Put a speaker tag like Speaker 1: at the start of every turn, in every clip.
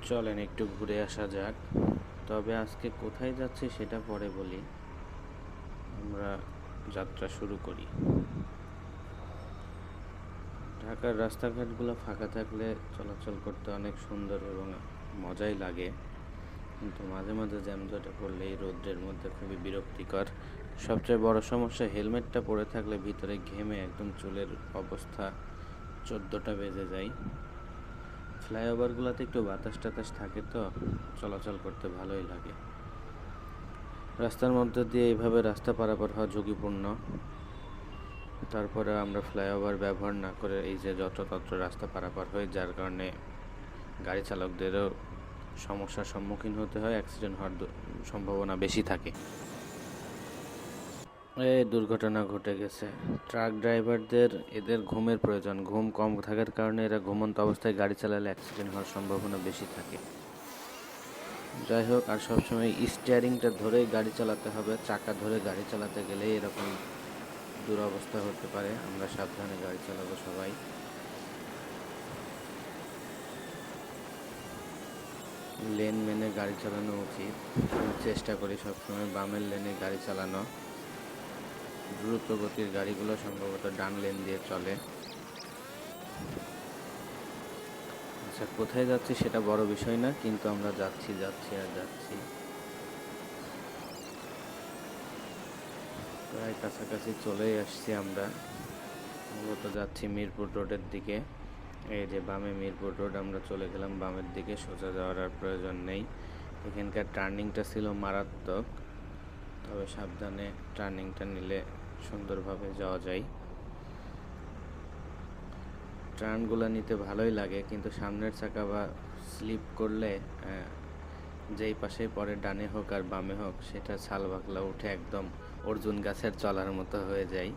Speaker 1: চলেন একটু ঘুরে আসা যাক। তবে আজকে কোথায় যাচ্ছি সেটা পরে বলি, আমরা যাত্রা শুরু করি। ঢাকার রাস্তাঘাটগুলো ফাঁকা থাকলে চলাচল করতে অনেক সুন্দর এবং মজাই লাগে, কিন্তু মাঝে মাঝে জ্যামজটে পড়লে এই রৌদ্রের মধ্যে খুবই বিরক্তিকর। সবচেয়ে বড় সমস্যা, হেলমেটটা পরে থাকলে ভিতরে ঘেমে একদম চুলের অবস্থা 14টা বেজে যায়। ফ্লাইওভারগুলোতে একটু বাতাস টাতাস থাকে তো চলাচল করতে ভালোই লাগে। রাস্তার মধ্যে দিয়ে এইভাবে রাস্তা পারাপার হওয়া ঝুঁকিপূর্ণ। তারপরে আমরা ফ্লাইওভার ব্যবহার না করে এই যে যত্রতত্র রাস্তা পারাপার হই, যার কারণে গাড়ি চালকদেরও সমস্যার সম্মুখীন হতে হয়, অ্যাক্সিডেন্ট হওয়ার সম্ভাবনা বেশি থাকে। এই দুর্ঘটনা ঘটে গেছে। ট্রাক ড্রাইভারদের এদের ঘুমের প্রয়োজন, ঘুম কম থাকার কারণে এরা ঘুমন্ত অবস্থায় গাড়ি চালালে অ্যাক্সিডেন্ট হওয়ার সম্ভাবনা বেশি থাকে। যাই হোক, আর সবসময় স্টিয়ারিংটা ধরেই গাড়ি চালাতে হবে, চাকা ধরে গাড়ি চালাতে গেলে এরকম দুরবস্থা হতে পারে। আমরা সাবধানে গাড়ি চালাবো সবাই। লেন মেনে গাড়ি চালানো উচিত। আমি চেষ্টা করি সবসময় বামের লেনে গাড়ি চালানো। দ্রুত গতির গাড়িগুলো সম্ভবত ডান লেন দিয়ে চলে। আচ্ছা, কোথায় যাচ্ছি সেটা বড় বিষয় না, কিন্তু আমরা যাচ্ছি আর যাচ্ছি। প্রায় কাছাকাছি চলেই আসছি আমরা। মূলত যাচ্ছি মিরপুর রোডের দিকে। এই যে বামে মিরপুর রোড, আমরা চলে গেলাম বামের দিকে। সোজা যাওয়ার আর প্রয়োজন নেই। এখানকার টার্নিংটা ছিল মারাত্মক, তবে সাবধানে টার্নিংটা নিলে সুন্দরভাবে যাওয়া যায়। টার্নগুলো নিতে ভালোই লাগে, কিন্তু সামনের চাকা বা স্লিপ করলে যেই পাশে পরে, ডানে হোক আর বামে হোক, সেটা ছাল বাকলা উঠে একদম অর্জুন গাছের চলার মতো হয়ে যায়।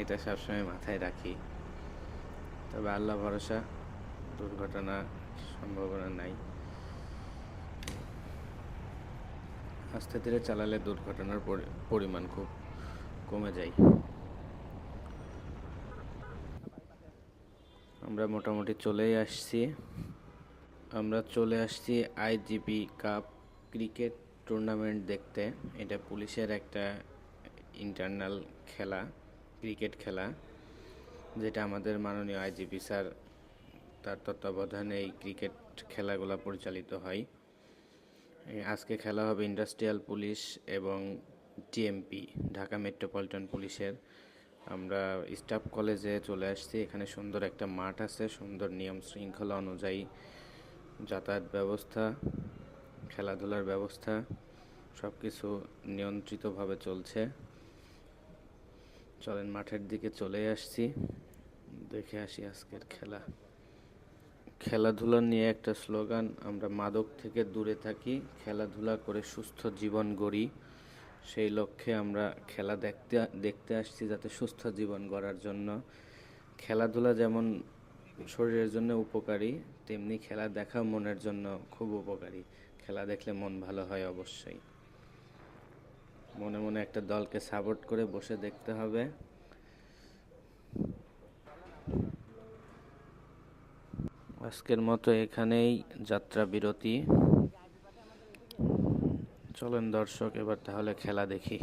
Speaker 1: এটা সবসময় মাথায় রাখি। তবে আল্লাহ ভরসা, দুর্ঘটনা সম্ভাবনা নাই। আস্তে ধীরে চালালে দুর্ঘটনার পরিমাণ খুব কমে যায়। আমরা মোটামুটি চলেই আসছি। আমরা চলে আসছি আইজিপি কাপ ক্রিকেট টুর্নামেন্ট দেখতে। এটা পুলিশের একটা ইন্টারনাল খেলা, ক্রিকেট খেলা, যেটা আমাদের মাননীয় আইজিপি স্যার, তার তত্ত্বাবধানে এই ক্রিকেট খেলাগুলো পরিচালিত হয়। আজকে খেলা হবে ইন্ডাস্ট্রিয়াল পুলিশ এবং টিএমপি, ঢাকা মেট্রোপলিটন পুলিশের। আমরা স্টাফ কলেজে চলে আসছি। এখানে সুন্দর একটা মাঠ আছে, সুন্দর নিয়ম শৃঙ্খলা অনুযায়ী যাতায়াত ব্যবস্থা, খেলাধুলার ব্যবস্থা সব কিছু নিয়ন্ত্রিতভাবে চলছে। চলেন মাঠের দিকে চলে আসছি, দেখে আসি আজকের খেলা। খেলাধুলা নিয়ে একটা স্লোগান, আমরা মাদক থেকে দূরে থাকি, খেলাধুলা করে সুস্থ জীবন গড়ি। সেই লক্ষ্যে আমরা খেলা দেখতে আসছি, যাতে সুস্থ জীবন গড়ার জন্য। খেলাধুলা যেমন শরীরের জন্য উপকারী, তেমনি খেলা দেখা মনের জন্য খুব উপকারী। খেলা দেখলে মন ভালো হয় অবশ্যই। মনে মনে একটা দলকে সাপোর্ট করে বসে দেখতে হবে। আজকের মতো এখানেই যাত্রা বিরতি। চলেন দর্শক, এবার তাহলে খেলা দেখি।